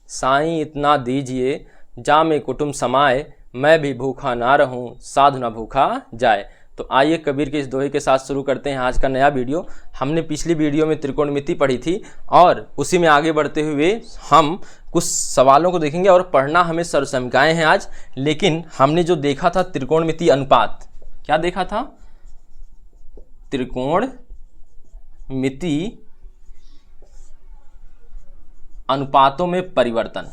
साईं इतना दीजिए जामे कुटुम समाए, मैं भी भूखा ना रहूं साधु ना भूखा जाए। तो आइए कबीर के इस दोहे के साथ शुरू करते हैं आज का नया वीडियो। हमने पिछली वीडियो में त्रिकोणमिति पढ़ी थी और उसी में आगे बढ़ते हुए हम कुछ सवालों को देखेंगे और पढ़ना हमें सरसमकाएँ हैं आज। लेकिन हमने जो देखा था त्रिकोणमिति अनुपात, क्या देखा था? त्रिकोणमिति अनुपातों में परिवर्तन,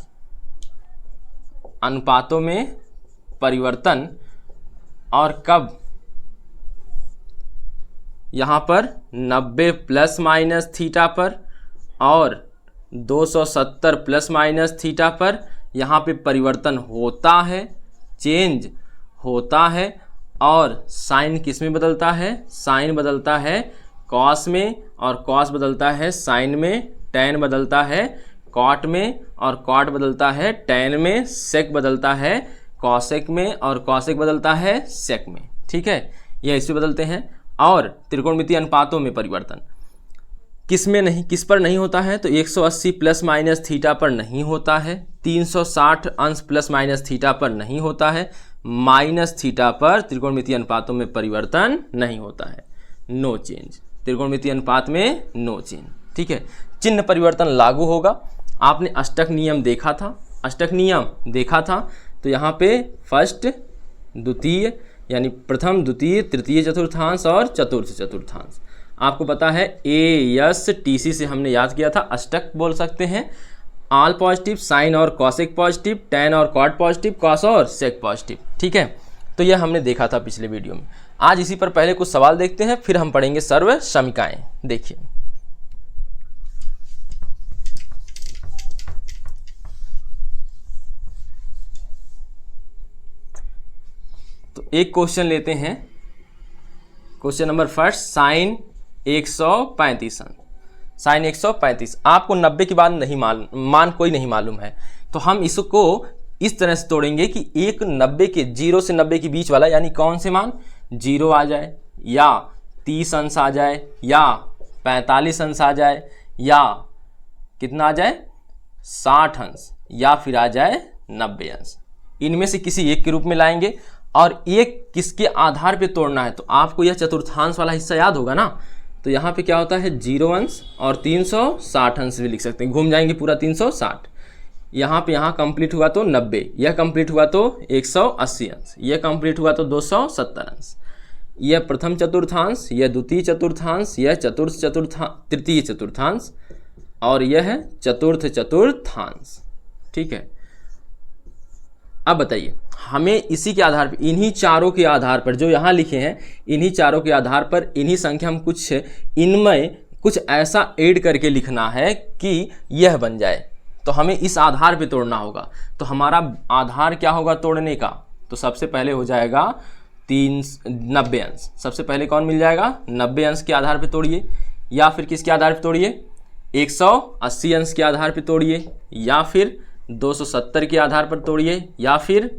अनुपातों में परिवर्तन। और कब? यहाँ पर 90 प्लस माइनस थीटा पर और 270 प्लस माइनस थीटा पर यहाँ पे परिवर्तन होता है, चेंज होता है। और साइन किस में बदलता है? साइन बदलता है कॉस में और कॉस बदलता है साइन में, टैन बदलता है कॉट में और कॉट बदलता है टैन में, सेक बदलता है कॉसेक में और कॉसेक बदलता है सेक में। ठीक है, यह इसमें बदलते हैं। और त्रिकोणमिति अनुपातों में परिवर्तन किस में नहीं, किस पर नहीं होता है? तो 180 प्लस माइनस थीटा पर नहीं होता है, 360 अंश प्लस माइनस थीटा पर नहीं होता है, माइनस थीटा पर त्रिकोणमिति अनुपातों में परिवर्तन नहीं होता है। नो चेंज, त्रिकोणमिति अनुपात में नो चेंज। ठीक है, चिन्ह परिवर्तन लागू होगा। आपने अष्टक नियम देखा था, अष्टक नियम देखा था। तो यहाँ पे फर्स्ट द्वितीय यानी प्रथम द्वितीय तृतीय चतुर्थांश और चतुर्थ चतुर्थांश आपको पता है। ASTC से हमने याद किया था, अष्टक बोल सकते हैं। ऑल पॉजिटिव, साइन और कॉसेक पॉजिटिव, टैन और कॉट पॉजिटिव, कॉस और सेक पॉजिटिव। ठीक है, तो यह हमने देखा था पिछले वीडियो में। आज इसी पर पहले कुछ सवाल देखते हैं, फिर हम पढ़ेंगे सर्व समीकाएं। देखिए, तो एक क्वेश्चन लेते हैं। Question number first, sine 135 sine 135 आपको 90 के बाद नहीं मान कोई नहीं मालूम है, तो हम इसको इस तरह से तोड़ेंगे कि एक 90 के 0 से 90 के बीच वाला यानी कौन से मान 0 आ जाए या 30 अंश आ जाए या 45 अंश आ जाए या कितना आ जाए 60 अंश या फिर आ जाए 90 अंश। इनमें से किसी एक के रूप में लाएंगे और एक किसके आधार पे तोड़ना है। तो आपको यह चतुर्थांश वाला हिस्सा याद होगा ना। तो यहाँ पे क्या होता है 0 अंश और 360 अंश भी लिख सकते हैं, घूम जाएंगे पूरा 360। यहाँ पे यहाँ कंप्लीट हुआ तो 90, यह कंप्लीट हुआ तो 180 अंश, यह कंप्लीट हुआ तो 270 अंश। यह प्रथम चतुर्थांश, यह द्वितीय चतुर्थांश, यह तृतीय चतुर्थांश और यह है चतुर्थ चतुर्थांश। ठीक है, अब बताइए हमें इसी के आधार पर, इन्हीं चारों के आधार पर जो यहाँ लिखे हैं, इन्हीं चारों के आधार पर इन्हीं संख्या हम कुछ इनमें कुछ ऐसा ऐड करके लिखना है कि यह बन जाए। तो हमें इस आधार पे तोड़ना होगा। तो हमारा आधार क्या होगा तोड़ने का? तो सबसे पहले हो जाएगा 90 अंश। सबसे पहले कौन मिल जाएगा? 90 अंश के आधार पे तोड़िए, या फिर किसके आधार पे तोड़िए? 180 अंश के आधार पे तोड़िए, या फिर 270 के आधार पर तोड़िए, या फिर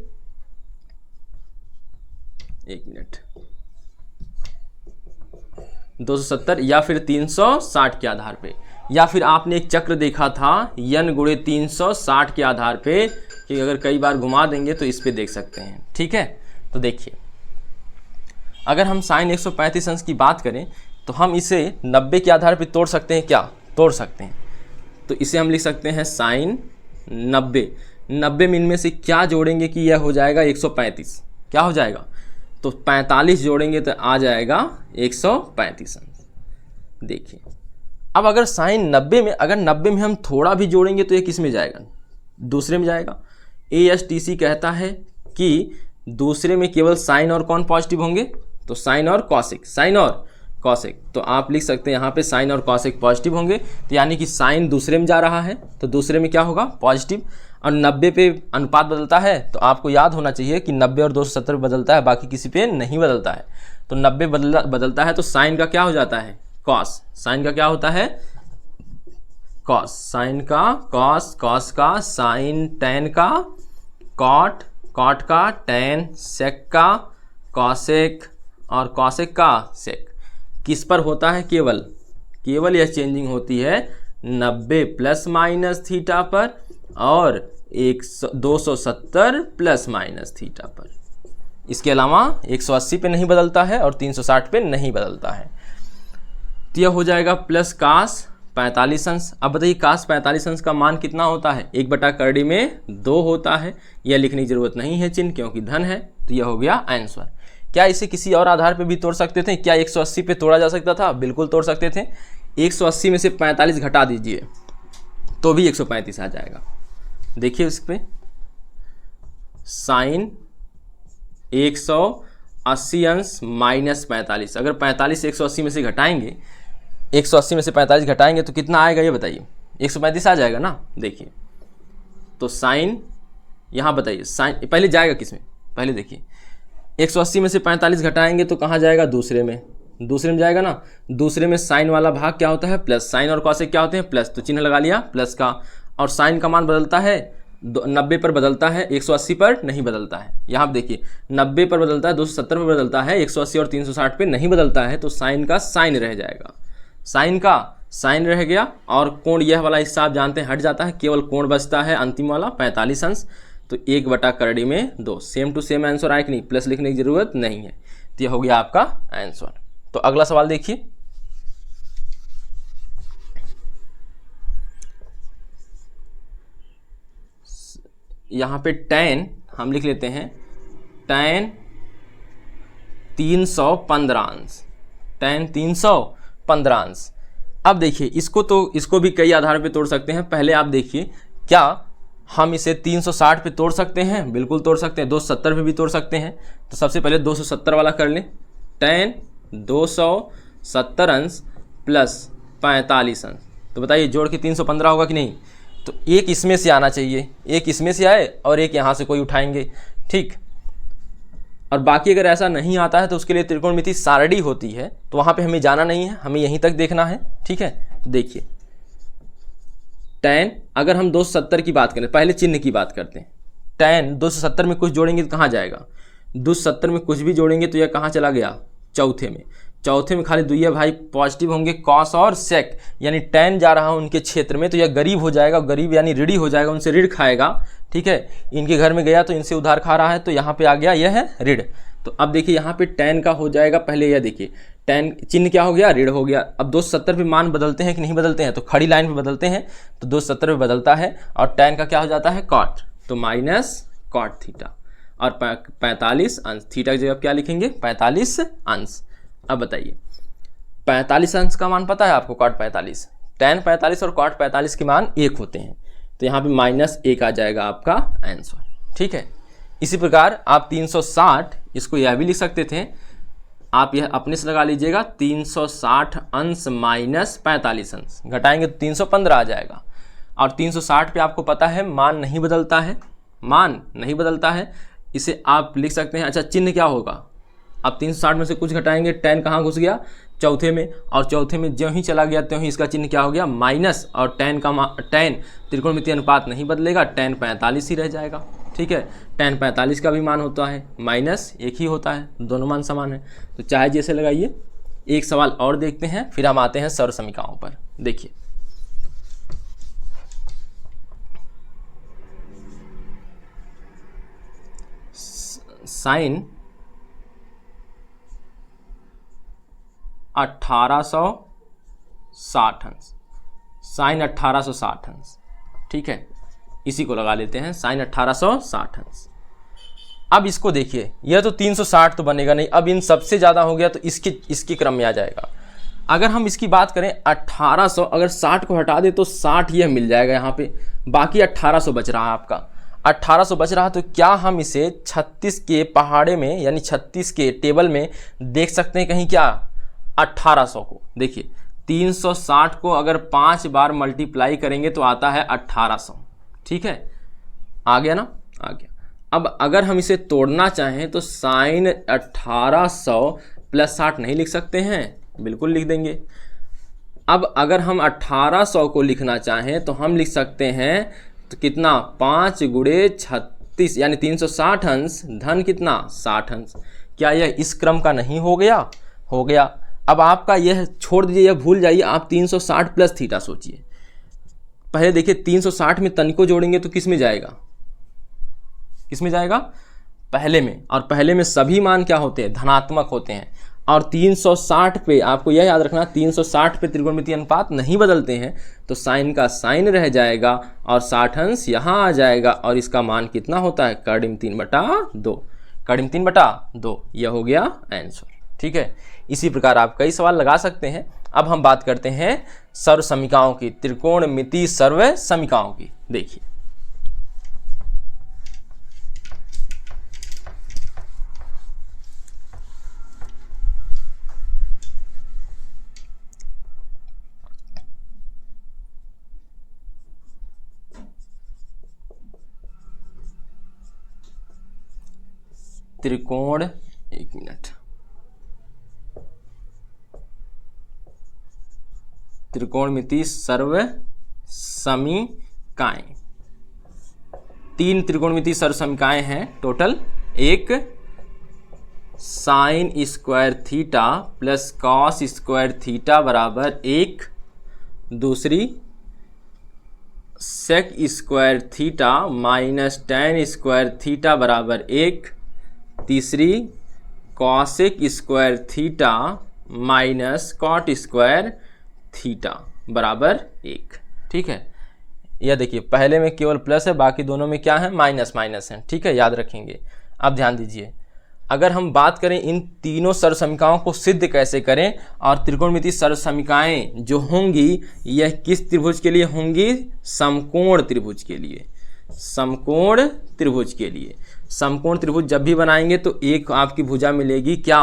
270 या फिर 360 के आधार पे, या फिर आपने एक चक्र देखा था n गुणे 360 के आधार पे कि अगर कई बार घुमा देंगे तो इस पे देख सकते हैं। ठीक है, तो देखिए अगर हम साइन 135 अंश की बात करें तो हम इसे 90 के आधार पे तोड़ सकते हैं। क्या तोड़ सकते हैं? तो इसे हम लिख सकते हैं साइन 90 में इनमें से क्या जोड़ेंगे कि यह हो जाएगा 135। क्या हो जाएगा? तो 45 जोड़ेंगे तो आ जाएगा 135 अंश। देखिए अब अगर साइन 90 में, अगर 90 में हम थोड़ा भी जोड़ेंगे तो ये किस में जाएगा? दूसरे में जाएगा। ASTC कहता है कि दूसरे में केवल साइन और कौन पॉजिटिव होंगे? तो साइन और कॉसेक, साइन और कॉसेक। तो आप लिख सकते हैं यहाँ पे साइन और कॉसेक पॉजिटिव होंगे, तो यानी कि साइन दूसरे में जा रहा है तो दूसरे में क्या होगा? पॉजिटिव। और 90 पे अनुपात बदलता है तो आपको याद होना चाहिए कि 90 और 270 बदलता है, बाकी किसी पे नहीं बदलता है। तो 90 बदलता है तो साइन का क्या हो जाता है? कॉस। साइन का क्या होता है? कॉस। साइन का कॉस, कॉस का साइन, टैन का कॉट, कॉट का टैन, सेक का कॉसेक और कॉसेक का सेक। किस पर होता है? केवल यह चेंजिंग होती है 90 प्लस माइनस थीटा पर और 270 प्लस माइनस थीटा पर। इसके अलावा 180 पे नहीं बदलता है और 360 पे नहीं बदलता है। तो यह हो जाएगा प्लस कास 45 अंश। अब बताइए कास 45 अंश का मान कितना होता है? 1/करड़ी में 2 होता है। यह लिखने की जरूरत नहीं है चिन्ह, क्योंकि धन है। तो यह हो गया आंसर। क्या इसे किसी और आधार पे भी तोड़ सकते थे? क्या 180 पे तोड़ा जा सकता था? बिल्कुल तोड़ सकते थे। 180 में से 45 घटा दीजिए तो भी 135 आ जाएगा। देखिए उस पर साइन 180 अंश माइनस 45। अगर 45 180 में से घटाएंगे, 180 में से 45 घटाएंगे तो कितना आएगा ये बताइए? 135 आ जाएगा ना। देखिए तो साइन, यहाँ बताइए साइन पहले जाएगा किस में? पहले देखिए 180 में से 45 घटाएंगे तो कहाँ जाएगा? दूसरे में। दूसरे में जाएगा ना। दूसरे में साइन वाला भाग क्या होता है? प्लस। साइन और कॉसेक क्या होते हैं? प्लस। तो चिन्ह लगा लिया प्लस का। और साइन का मान बदलता है 90 पर बदलता है, 180 पर नहीं बदलता है। यहाँ देखिए 90 पर बदलता है, 270 पर बदलता है, 180 और 360 पे नहीं बदलता है। तो साइन का साइन रह जाएगा, साइन का साइन रह गया। और कोण यह वाला हिस्सा आप जानते हैं हट जाता है, केवल कोण बचता है अंतिम वाला 45 अंश। तो 1/करड़ी में 2। सेम टू सेम आंसर आए कि नहीं? प्लस लिखने की जरूरत नहीं है। तो यह हो गया आपका आंसर। तो अगला सवाल देखिए, यहाँ पे tan हम लिख लेते हैं tan 315 अंश, tan 315 अंश। अब देखिए इसको भी कई आधार पे तोड़ सकते हैं। पहले आप देखिए क्या हम इसे 360 पे तोड़ सकते हैं? बिल्कुल तोड़ सकते हैं। 270 पे भी तोड़ सकते हैं। तो सबसे पहले 270 वाला कर लें। tan 270 अंश प्लस 45 अंश। तो बताइए जोड़ के 315 होगा कि नहीं? तो एक इसमें से आना चाहिए, एक इसमें से आए और एक यहाँ से कोई उठाएंगे, ठीक। और बाकी अगर ऐसा नहीं आता है तो उसके लिए त्रिकोणमिति सारणी होती है, तो वहाँ पे हमें जाना नहीं है, हमें यहीं तक देखना है, ठीक है। तो देखिए tan, अगर हम 270 की बात करें, पहले चिन्ह की बात करते हैं। tan 270 में कुछ जोड़ेंगे तो कहाँ जाएगा? 270 में कुछ भी जोड़ेंगे तो यह कहाँ चला गया? चौथे में। चौथे में खाली दुइया भाई पॉजिटिव होंगे, कॉस और सेक, यानी tan जा रहा है उनके क्षेत्र में, तो यह गरीब हो जाएगा। गरीब यानी ऋणी हो जाएगा, उनसे ऋण खाएगा, ठीक है। इनके घर में गया तो इनसे उधार खा रहा है, तो यहाँ पे आ गया यह है ऋण। तो अब देखिए यहाँ पे tan का हो जाएगा, पहले यह देखिए tan चिन्ह क्या हो गया? ऋण हो गया। अब 270 पे मान बदलते हैं कि नहीं बदलते हैं? तो खड़ी लाइन पे बदलते हैं, तो 270 पे बदलता है। और tan का क्या हो जाता है? कॉट, तो माइनस कॉट थीटा। और 45 अंश, थीटा की जगह क्या लिखेंगे? 45 अंश। अब बताइए 45 अंश का मान पता है आपको? कॉट 45, tan 45 और कॉट 45 के मान 1 होते हैं, तो यहाँ पे -1 आ जाएगा आपका आंसर, ठीक है। इसी प्रकार आप 360, इसको यह भी लिख सकते थे, आप यह अपने से लगा लीजिएगा 360 अंश माइनस 45 अंश, घटाएंगे तो 315 आ जाएगा। और 360 पे आपको पता है मान नहीं बदलता है, मान नहीं बदलता है, इसे आप लिख सकते हैं। अच्छा चिन्ह क्या होगा? अब 360 में से कुछ घटाएंगे, tan कहाँ घुस गया? चौथे में, और चौथे में ज्यों ही चला गया त्यों ही इसका चिन्ह क्या हो गया? माइनस। और tan त्रिकोणमितीय अनुपात नहीं बदलेगा, tan 45 ही रह जाएगा, ठीक है। tan 45 का भी मान होता है -1 ही होता है, दोनों मान समान है। तो चाहे जैसे लगाइए। एक सवाल और देखते हैं, फिर हम आते हैं सर्व समीकरणों पर। देखिए साइन 1860 अंश, साइन 1860 अंश, ठीक है। इसी को लगा लेते हैं साइन 1860 अंश। अब इसको देखिए, यह तो 360 तो बनेगा नहीं, अब इन सबसे ज़्यादा हो गया तो इसके क्रम में आ जाएगा। अगर हम इसकी बात करें 1800, अगर 60 को हटा दे तो 60 यह मिल जाएगा यहाँ पे, बाकी 1800 बच रहा है आपका। 1800 बच रहा, तो क्या हम इसे 36 के पहाड़े में यानी 36 के टेबल में देख सकते हैं कहीं? क्या 1800 को देखिए, 360 को अगर 5 बार मल्टीप्लाई करेंगे तो आता है 1800, ठीक है। आ गया ना? आ गया। अब अगर हम इसे तोड़ना चाहें तो साइन 1800 प्लस 60 नहीं लिख सकते हैं? बिल्कुल लिख देंगे। अब अगर हम 1800 को लिखना चाहें तो हम लिख सकते हैं, तो कितना? 5 गुणे 36 यानी 360 अंश धन कितना? 60 अंश। क्या यह इस क्रम का नहीं हो गया? हो गया। अब आपका यह छोड़ दीजिए, यह भूल जाइए, आप 360 प्लस थीटा सोचिए। पहले देखिए 360 में तनिको जोड़ेंगे तो किस में जाएगा, किस में जाएगा, पहले में। और पहले में सभी मान क्या होते हैं, धनात्मक होते हैं। और 360 पे आपको यह याद रखना, 360 पे त्रिकोणमितीय अनुपात नहीं बदलते हैं, तो साइन का साइन रह जाएगा और 60 अंश यहाँ आ जाएगा और इसका मान कितना होता है, कर्डिम 3/2, कर्डिम 3/2। यह हो गया आंसर। ठीक है, इसी प्रकार आप कई सवाल लगा सकते हैं। अब हम बात करते हैं सर्व समीकरणों की, त्रिकोणमितीय सर्व समीकरणों की। देखिए त्रिकोण, एक मिनट, त्रिकोणमितीय सर्व समीकरण, 3 त्रिकोणमितीय सर्व समीकरण हैं टोटल। एक sine square theta plus cos square theta बराबर 1, दूसरी sec square theta minus tan square theta बराबर 1, तीसरी cosec square theta minus cot square theta बराबर 1। ठीक है, यह देखिए पहले में केवल प्लस है, बाकी दोनों में क्या है, माइनस माइनस है। ठीक है, याद रखेंगे। अब ध्यान दीजिए, अगर हम बात करें इन तीनों सर्व समीकरणों को सिद्ध कैसे करें, और त्रिकोणमितीय सर्व समीकरणें जो होंगी यह किस त्रिभुज के लिए होंगी, समकोण त्रिभुज के लिए, समकोण त्रिभुज के लिए। समकोण त्रिभुज जब भी बनाएंगे तो एक आपकी भुजा मिलेगी क्या,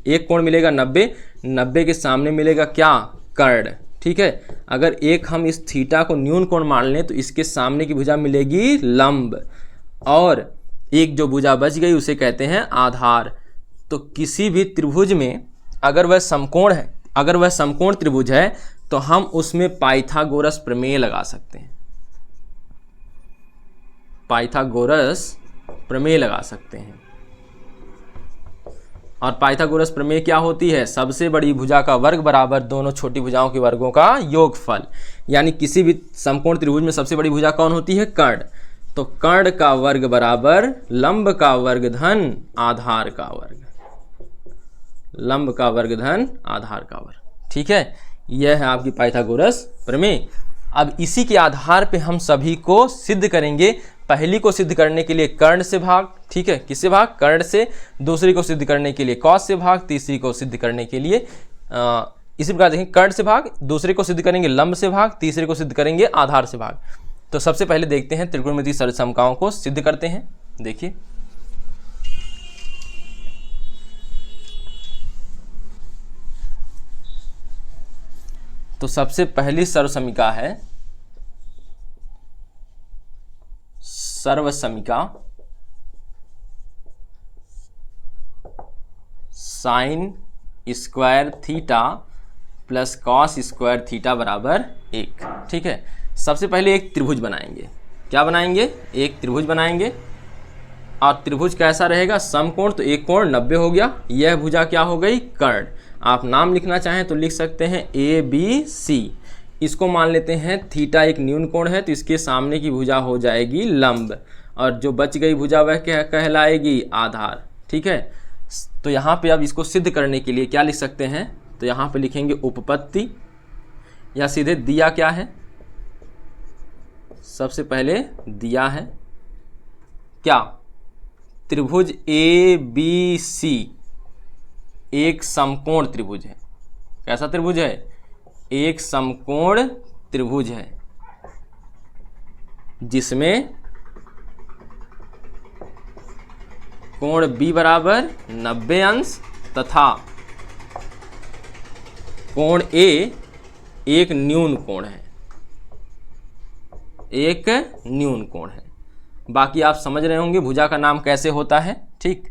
एक कोण मिलेगा 90, 90 के सामने मिलेगा क्या, कर्ण। ठीक है, अगर एक हम इस थीटा को न्यून कोण मान लें तो इसके सामने की भुजा मिलेगी लंब, और एक जो भुजा बच गई उसे कहते हैं आधार। तो किसी भी त्रिभुज में अगर वह समकोण है, अगर वह समकोण त्रिभुज है तो हम उसमें पाइथागोरस प्रमेय लगा सकते हैं, पाइथागोरस प्रमेय लगा सकते हैं। और पाइथागोरस प्रमेय क्या होती है, सबसे बड़ी भुजा का वर्ग बराबर दोनों छोटी भुजाओं के वर्गों का योगफल। यानी किसी भी समकोण त्रिभुज में सबसे बड़ी भुजा कौन होती है, कर्ण। तो कर्ण का वर्ग बराबर लंब का वर्ग धन आधार का वर्ग, लंब का वर्ग धन आधार का वर्ग। ठीक है, यह है आपकी पाइथागोरस प्रमेय। अब इसी के आधार पे हम सभी को सिद्ध करेंगे। पहली को सिद्ध करने के लिए कर्ण से भाग, ठीक है, किससे भाग, कर्ण से। दूसरी को सिद्ध करने के लिए कॉस से भाग। तीसरी को सिद्ध करने के लिए इसी प्रकार देखें, कर्ण से भाग, दूसरे को सिद्ध करेंगे लंब से भाग, तीसरे को सिद्ध करेंगे आधार से भाग। तो सबसे पहले देखते हैं त्रिकोणमितीय सर्व समीकरणों को सिद्ध करते हैं। देखिए तो सबसे पहली सर्व समीकरण है सर्व समीकरण sign square theta plus cos square theta बराबर 1। ठीक है, सबसे पहले एक त्रिभुज बनाएंगे। क्या बनाएंगे, एक त्रिभुज बनाएंगे। और त्रिभुज कैसा रहेगा, समकोण। तो एक कोण 90 हो गया, यह भुजा क्या हो गई, कर्ण। आप नाम लिखना चाहें तो लिख सकते हैं ABC। इसको मान लेते हैं थीटा एक न्यून कोण है, तो इसके सामने की भुजा हो जाएगी लंब, और जो बच गई भुजा वह क्या कहलाएगी, आधार। ठीक है, तो यहाँ पे अब इसको सिद्ध करने के लिए क्या लिख सकते हैं, तो यहाँ पे लिखेंगे उपपत्ति, या सीधे दिया क्या है, सबसे पहले दिया है क्या, त्रिभुज ABC एक समकोण त्रिभुज है। कैसा त्रिभुज है, एक समकोण त्रिभुज है जिसमें कोण B बराबर 90 अंश तथा कोण A एक न्यून कोण है, एक न्यून कोण है। बाकी आप समझ रहे होंगे भुजा का नाम कैसे होता है। ठीक,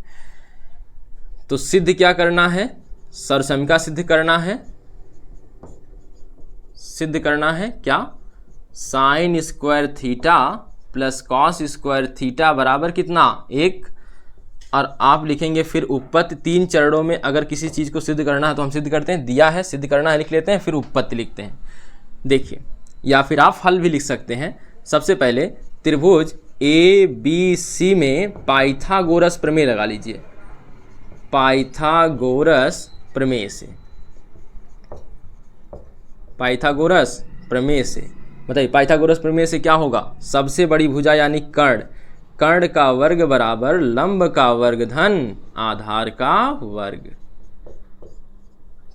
तो सिद्ध क्या करना है, सर्व समीकरण सिद्ध करना है। सिद्ध करना है क्या, sign square theta plus cos square theta बराबर कितना, 1। और आप लिखेंगे फिर उपपत्ति। 3 चरणों में अगर किसी चीज़ को सिद्ध करना है तो हम सिद्ध करते हैं, दिया है सिद्ध करना है लिख लेते हैं, फिर उपपत्ति लिखते हैं। देखिए या फिर आप हल भी लिख सकते हैं। सबसे पहले त्रिभुज ABC में पाइथागोरस प्रमेय लगा लीजिए, पाइथागोरस प्रमेय से, पाइथागोरस प्रमेय से बताइए पाइथागोरस प्रमेय से क्या होगा, सबसे बड़ी भुजा यानी कर्ण, कर्ण का वर्ग बराबर लंब का वर्ग धन आधार का वर्ग।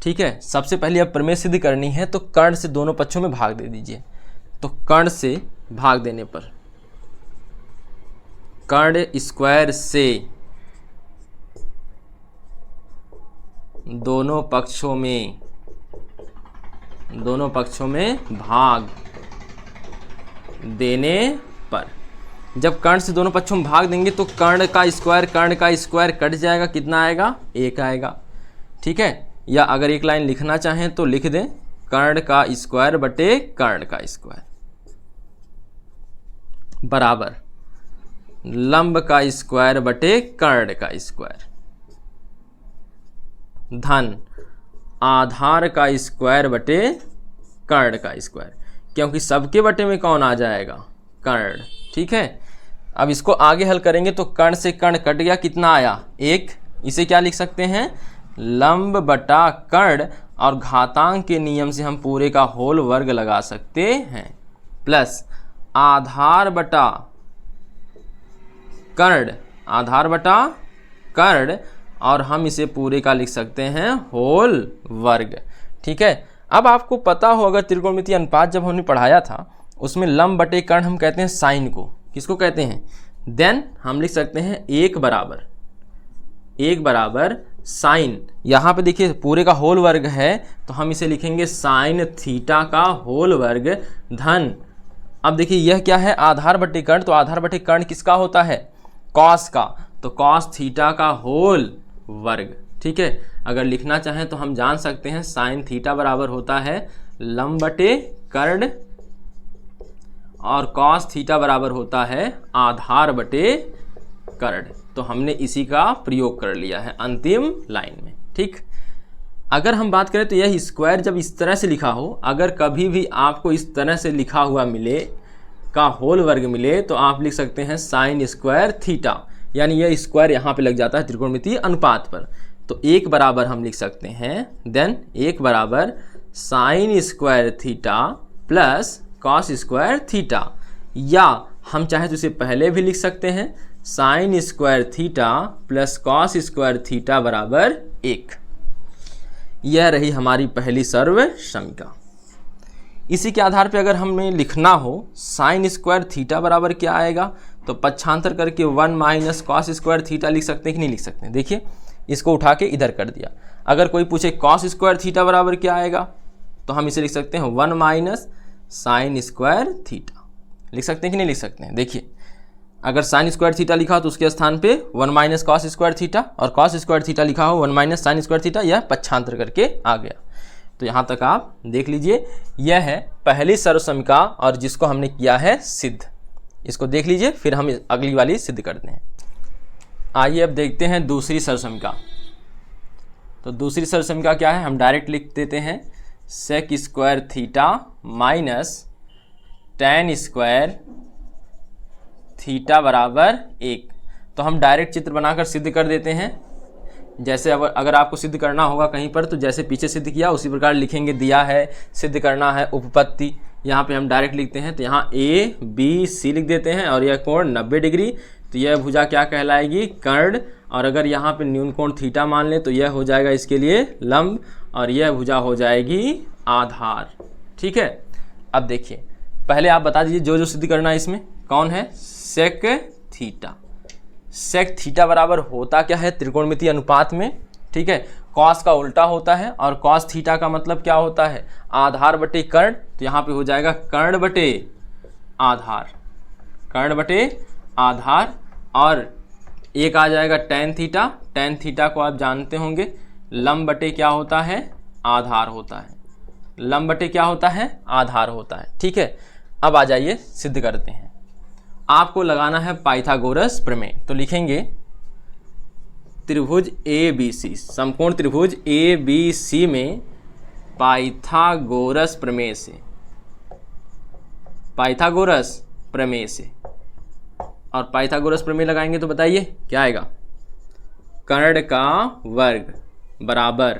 ठीक है, सबसे पहले अब प्रमेय सिद्ध करनी है तो कर्ण से दोनों पक्षों में भाग दे दीजिए। तो कर्ण से भाग देने पर कर्ण स्क्वायर से दोनों पक्षों में भाग देने पर, जब कर्ण से दोनों पक्षों में भाग देंगे तो कर्ण का स्क्वायर कट जाएगा, कितना आएगा, 1 आएगा। ठीक है, या अगर एक लाइन लिखना चाहें तो लिख दें कर्ण का स्क्वायर बटे कर्ण का स्क्वायर बराबर लंब का स्क्वायर बटे कर्ण का स्क्वायर धन आधार का स्क्वायर बटे कर्ण का स्क्वायर, क्योंकि सबके बटे में कौन आ जाएगा, कर्ण। ठीक है, अब इसको आगे हल करेंगे तो कर्ण से कर्ण कट गया, कितना आया, 1। इसे क्या लिख सकते हैं, लंब बटा कर्ण, और घातांक के नियम से हम पूरे का होल वर्ग लगा सकते हैं, प्लस आधार बटा कर्ण, आधार बटा कर्ण, और हम इसे पूरे का लिख सकते हैं होल वर्ग। ठीक है, अब आपको पता हो, अगर त्रिकोणमितीय अनुपात जब हमने पढ़ाया था उसमें लंब बटे कर्ण हम कहते हैं साइन को, किसको कहते हैं, देन हम लिख सकते हैं 1 बराबर साइन, यहाँ पे देखिए पूरे का होल वर्ग है तो हम इसे लिखेंगे साइन थीटा का होल वर्ग धन, अब देखिए यह क्या है, आधार बटे कर्ण, तो आधार बटे कर्ण किसका होता है, कॉस का, तो कॉस थीटा का होल वर्ग। ठीक है, अगर लिखना चाहें तो हम जान सकते हैं साइन थीटा बराबर होता है लंब बटे कर्ण, और कॉस थीटा बराबर होता है आधार बटे कर्ण। तो हमने इसी का प्रयोग कर लिया है अंतिम लाइन में। ठीक, अगर हम बात करें तो यह स्क्वायर जब इस तरह से लिखा हो, अगर कभी भी आपको इस तरह से लिखा हुआ मिले का होल वर्ग मिले तो आप लिख सकते हैं साइन स्क्वायर थीटा, यानी यह स्क्वायर यहाँ पे लग जाता है त्रिकोणमितीय अनुपात पर, तो 1 बराबर हम लिख सकते हैं, देन 1 बराबर sign square theta plus cos square theta, या हम चाहे तो इसे पहले भी लिख सकते हैं sign square theta plus cos square theta बराबर 1। यह रही हमारी पहली सर्व समीकरण। इसी के आधार पे अगर हमें लिखना हो साइन स्क्वायर थीटा बराबर क्या आएगा, तो पक्षांतर करके 1 माइनस कॉस स्क्वायर थीटा लिख सकते हैं कि नहीं लिख सकते हैं। देखिए इसको उठा के इधर कर दिया, अगर कोई पूछे कॉस स्क्वायर थीटा बराबर क्या आएगा तो हम इसे लिख सकते हैं 1 माइनस साइन स्क्वायर थीटा, लिख सकते हैं कि नहीं लिख सकते हैं। देखिए अगर साइन स्क्वायर थीटा लिखा हो तो उसके स्थान पे 1 माइनस कॉस स्क्वायर थीटा, और कॉस स्क्वायर थीटा लिखा हो 1 माइनस साइन स्क्वायर थीटा, यह पक्षांतर करके आ गया। तो यहाँ तक आप देख लीजिए, यह है पहली सर्व समीकरण और जिसको हमने किया है सिद्ध। इसको देख लीजिए, फिर हम अगली वाली सिद्ध करते हैं। आइए अब देखते हैं दूसरी सर्व समीकरण। तो दूसरी सर्व समीकरण क्या है, हम डायरेक्ट लिख देते हैं sec square theta minus tan square theta बराबर 1। तो हम डायरेक्ट चित्र बनाकर सिद्ध कर देते हैं। जैसे अगर आपको सिद्ध करना होगा कहीं पर तो जैसे पीछे सिद्ध किया उसी प्रकार लिखेंगे, दिया है सिद्ध करना है उपपत्ति, यहाँ पे हम डायरेक्ट लिखते हैं। तो यहाँ ABC लिख देते हैं और यह कोण 90 डिग्री, तो यह भुजा क्या कहलाएगी, कर्ण, और अगर यहाँ पे न्यून कोण थीटा मान लें तो यह हो जाएगा इसके लिए लंब, और यह भुजा हो जाएगी आधार। ठीक है, अब देखिए पहले आप बता दीजिए जो सिद्ध करना है इसमें कौन है, सेक थीटा। सेक थीटा बराबर होता क्या है त्रिकोणमितीय अनुपात में, ठीक है, कॉस का उल्टा होता है, और कॉस थीटा का मतलब क्या होता है, आधार बटे कर्ण। तो यहाँ पे हो जाएगा कर्ण बटे आधार, कर्ण बटे आधार, और एक आ जाएगा टेन थीटा। टेन थीटा को आप जानते होंगे लंब बटे क्या होता है, आधार होता है, लंब बटे क्या होता है, आधार होता है। ठीक है, अब आ जाइए सिद्ध करते हैं। आपको लगाना है पाइथागोरस प्रमेय, तो लिखेंगे त्रिभुज ABC, समकोण त्रिभुज ABC में पाइथागोरस प्रमेय से पाइथागोरस प्रमेय से। और पाइथागोरस प्रमेय लगाएंगे तो बताइए क्या आएगा, कर्ण का वर्ग बराबर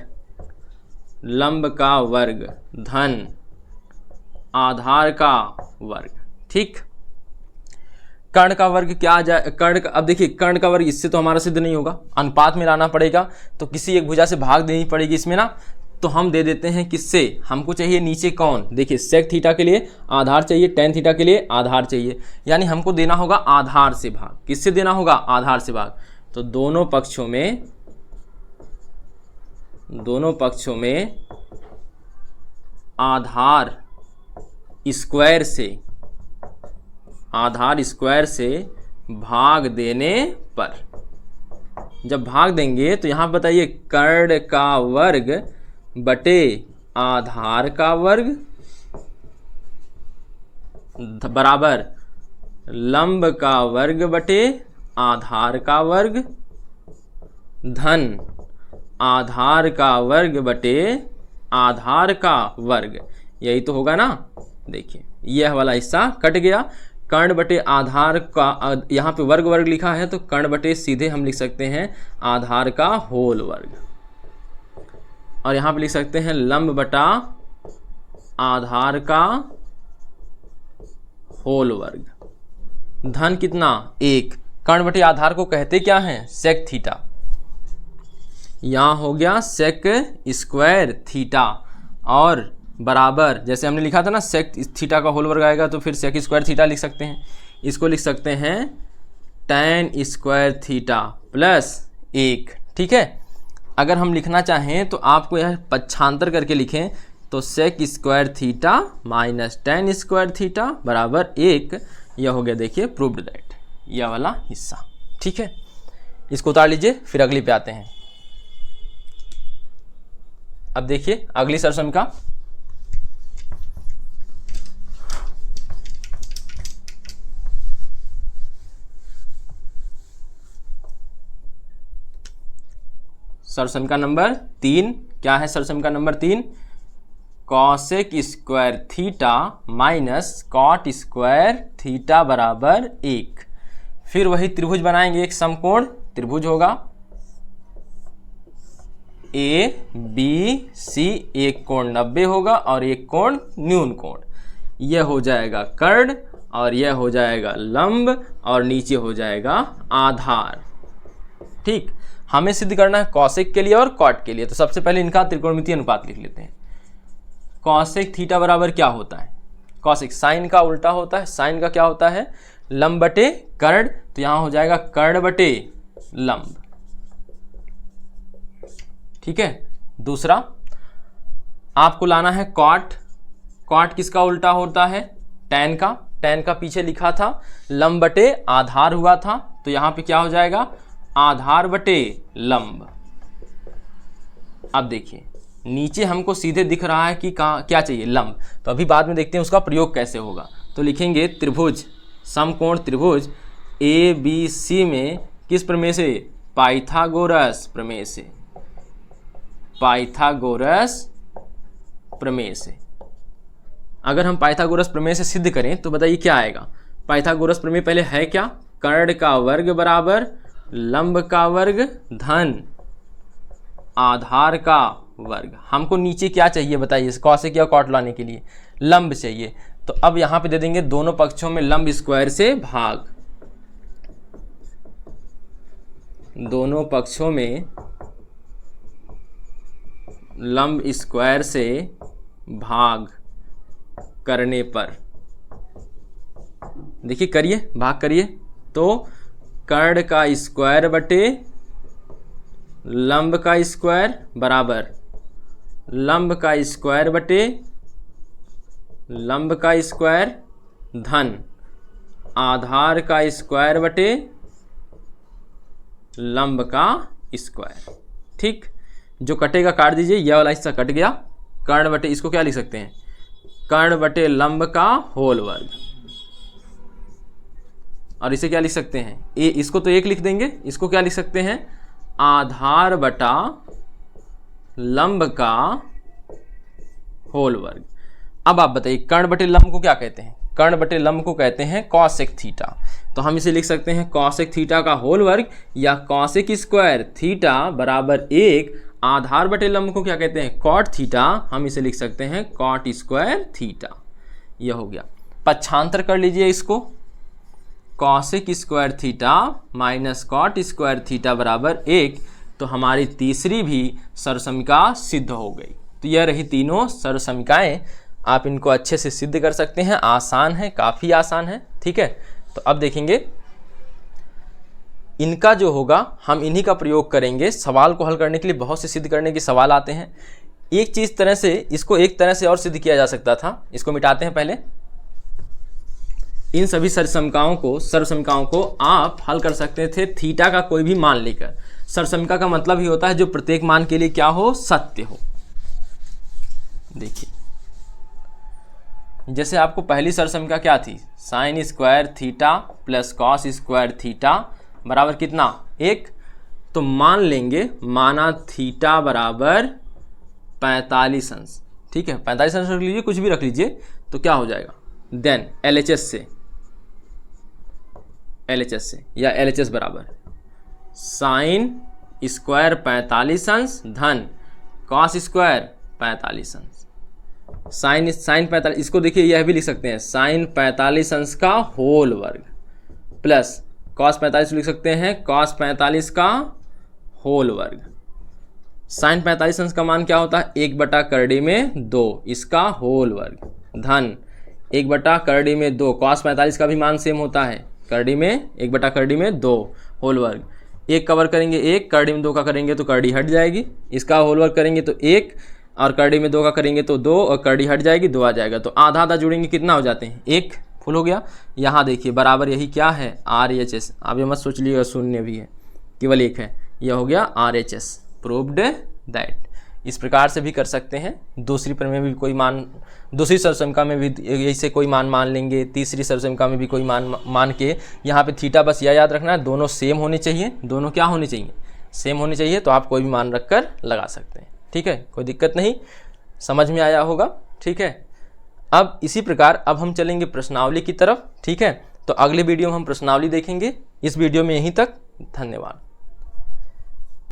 लंब का वर्ग धन आधार का वर्ग। ठीक, कर्ण का वर्ग क्या आ जाए, कर्ण का, अब देखिए कर्ण का वर्ग इससे तो हमारा सिद्ध नहीं होगा, अनुपात में लाना पड़ेगा, तो किसी एक भुजा से भाग देनी पड़ेगी इसमें ना। तो हम दे देते हैं किससे, हमको चाहिए नीचे कौन, देखिए सेक थीटा के लिए आधार चाहिए, टेन थीटा के लिए आधार चाहिए, यानी हमको देना होगा आधार से भाग। किससे देना होगा, आधार से भाग। तो दोनों पक्षों में आधार स्क्वायर से भाग देने पर, जब भाग देंगे तो यहां बताइए कर्ण का वर्ग बटे आधार का वर्ग बराबर लंब का वर्ग बटे आधार का वर्ग धन आधार का वर्ग बटे आधार का वर्ग। यही तो होगा ना। देखिए यह वाला हिस्सा कट गया, कर्ण बटे आधार का, यहाँ पे वर्ग वर्ग लिखा है तो कर्ण बटे सीधे हम लिख सकते हैं आधार का होल वर्ग, और यहाँ पे लिख सकते हैं लंब बटा आधार का होल वर्ग धन कितना, 1। कर्ण बटे आधार को कहते क्या हैं, सेक थीटा। यहाँ हो गया सेक स्क्वायर थीटा, और बराबर जैसे हमने लिखा था ना सेक थीटा का होल वर्ग आएगा तो फिर सेक स्क्वायर थीटा लिख सकते हैं। इसको लिख सकते हैं टेन स्क्वायर थीटा प्लस 1। ठीक है, अगर हम लिखना चाहें तो आपको यह पक्षांतर करके लिखें तो sec square theta minus tan square theta बराबर 1। यह हो गया देखिए प्रूव्ड दैट, यह वाला हिस्सा। ठीक है, इसको उतार लीजिए, फिर अगली पे आते हैं। अब देखिए अगली सरसमिका, सरसमिका नंबर 3। क्या है सरसमिका number 3, cosec square theta minus cot square theta बराबर 1। फिर वही त्रिभुज बनाएंगे, एक समकोण त्रिभुज होगा ABC, एक कोण 90 होगा और एक कोण न्यून कोण। यह हो जाएगा कर्ण और यह हो जाएगा लंब और नीचे हो जाएगा आधार। ठीक, हमें सिद्ध करना है कॉसेक के लिए और कॉट के लिए, तो सबसे पहले इनका त्रिकोणमितीय अनुपात लिख लेते हैं। कॉसेक थीटा बराबर क्या होता है, कॉसेक साइन का उल्टा होता है, साइन का क्या होता है लंब बटे कर्ण, तो यहां हो जाएगा कर्ण बटे लंब। ठीक है, दूसरा आपको लाना है कॉट। कॉट किसका उल्टा होता है, टैन का। टैन का पीछे लिखा था लंब बटे आधार हुआ था, तो यहां पे क्या हो जाएगा आधार बटे लंब। अब देखिए नीचे हमको सीधे दिख रहा है कि क्या चाहिए लंब, तो अभी बाद में देखते हैं उसका प्रयोग कैसे होगा। तो लिखेंगे त्रिभुज, समकोण त्रिभुज ABC में किस प्रमेय से, पाइथागोरस प्रमेय से, पाइथागोरस प्रमेय से। अगर हम पाइथागोरस प्रमेय से सिद्ध करें तो बताइए क्या आएगा। पाइथागोरस प्रमेय पहले है क्या, कर्ण का वर्ग बराबर लंब का वर्ग धन आधार का वर्ग। हमको नीचे क्या चाहिए बताइए, कॉसेक या कॉट लाने के लिए लंब चाहिए, तो अब यहां पे दे देंगे दोनों पक्षों में लंब स्क्वायर से भाग। दोनों पक्षों में लंब स्क्वायर से भाग करने पर, देखिए करिए भाग करिए, तो कर्ण का स्क्वायर बटे लंब का स्क्वायर बराबर लंब का स्क्वायर बटे लंब का स्क्वायर धन आधार का स्क्वायर बटे लंब का स्क्वायर। ठीक, जो कटेगा काट दीजिए, यह वाला हिस्सा कट गया। कर्ण बटे, इसको क्या लिख सकते हैं, कर्ण बटे लंब का होल वर्ग, और इसे क्या लिख सकते हैं इसको तो 1 लिख देंगे, इसको क्या लिख सकते हैं आधार बटा लंब का होल वर्ग। अब आप बताइए कर्ण बटे लंब को क्या कहते हैं, कर्ण बटे लंब को कहते हैं कॉसेक थीटा। तो हम इसे लिख सकते हैं कॉसेक थीटा का होल वर्ग या कॉसेक स्क्वायर थीटा बराबर 1 आधार बटे लंब को क्या कहते हैं कॉट थीटा, हम इसे लिख सकते हैं कॉट स्क्वायर थीटा। यह हो गया। पक्षांतर कर लीजिए इसको, cosec square theta minus cot square theta बराबर 1, तो हमारी तीसरी भी सर्वसमीका सिद्ध हो गई। तो यह रही तीनों सर्वसमीकाएं, आप इनको अच्छे से सिद्ध कर सकते हैं, आसान है, काफ़ी आसान है। ठीक है, तो अब देखेंगे इनका जो होगा हम इन्हीं का प्रयोग करेंगे सवाल को हल करने के लिए। बहुत से सिद्ध करने के सवाल आते हैं। एक चीज़ तरह से इसको एक तरह से और सिद्ध किया जा सकता था, इसको मिटाते हैं पहले। इन सभी सर्वसमीकाओं को आप हल कर सकते थे थीटा का कोई भी मान लेकर। सर्वसमीका का मतलब ही होता है जो प्रत्येक मान के लिए क्या हो, सत्य हो। देखिए जैसे आपको पहली सर्वसमीका क्या थी, sign square theta plus cos square theta बराबर कितना 1। तो मान लेंगे, माना थीटा बराबर 45 अंश। ठीक है, 45 अंश रख लीजिए, कुछ भी रख लीजिए, तो क्या हो जाएगा देन LHS से या LHS बराबर साइन स्क्वायर 45 अंश धन कॉस स्क्वायर 45 अंश। साइन 45, इसको देखिए यह भी लिख सकते हैं साइन 45 अंश का होल वर्ग प्लस कॉस 45 लिख सकते हैं कॉस 45 का होल वर्ग। साइन 45 अंश का मान क्या होता है 1/2 में 2, इसका होल वर्ग धन 1/2 में 2, कॉस 45 का भी मान सेम होता है, करड़ी में 1/2 में 2 होल वर्ग। 1 कवर करेंगे 1, करड़ी में 2 का करेंगे तो करड़ी हट जाएगी, इसका होल वर्ग करेंगे तो 1 और करड़ी में 2 का करेंगे तो 2 और करड़ी हट जाएगी 2 आ जाएगा। तो आधा आधा जोड़ेंगे कितना हो जाते हैं 1, फुल हो गया। यहाँ देखिए बराबर यही क्या है RHS, आप ये मत सोच लीजिएगा शून्य भी है, केवल 1 है, यह हो गया RHS, प्रूव्ड दैट। इस प्रकार से भी कर सकते हैं। दूसरी प्रमेय में भी कोई मान, दूसरी सर्वसमीका में भी ऐसे कोई मान लेंगे, तीसरी सर्वसमीका में भी कोई मान के यहाँ पे थीटा बस यह याद रखना है दोनों सेम होने चाहिए। दोनों क्या होने चाहिए, सेम होने चाहिए, तो आप कोई भी मान रख कर लगा सकते हैं। ठीक है, कोई दिक्कत नहीं, समझ में आया होगा। ठीक है, अब इसी प्रकार अब हम चलेंगे प्रश्नावली की तरफ। ठीक है, तो अगले वीडियो में हम प्रश्नावली देखेंगे। इस वीडियो में यहीं तक, धन्यवाद।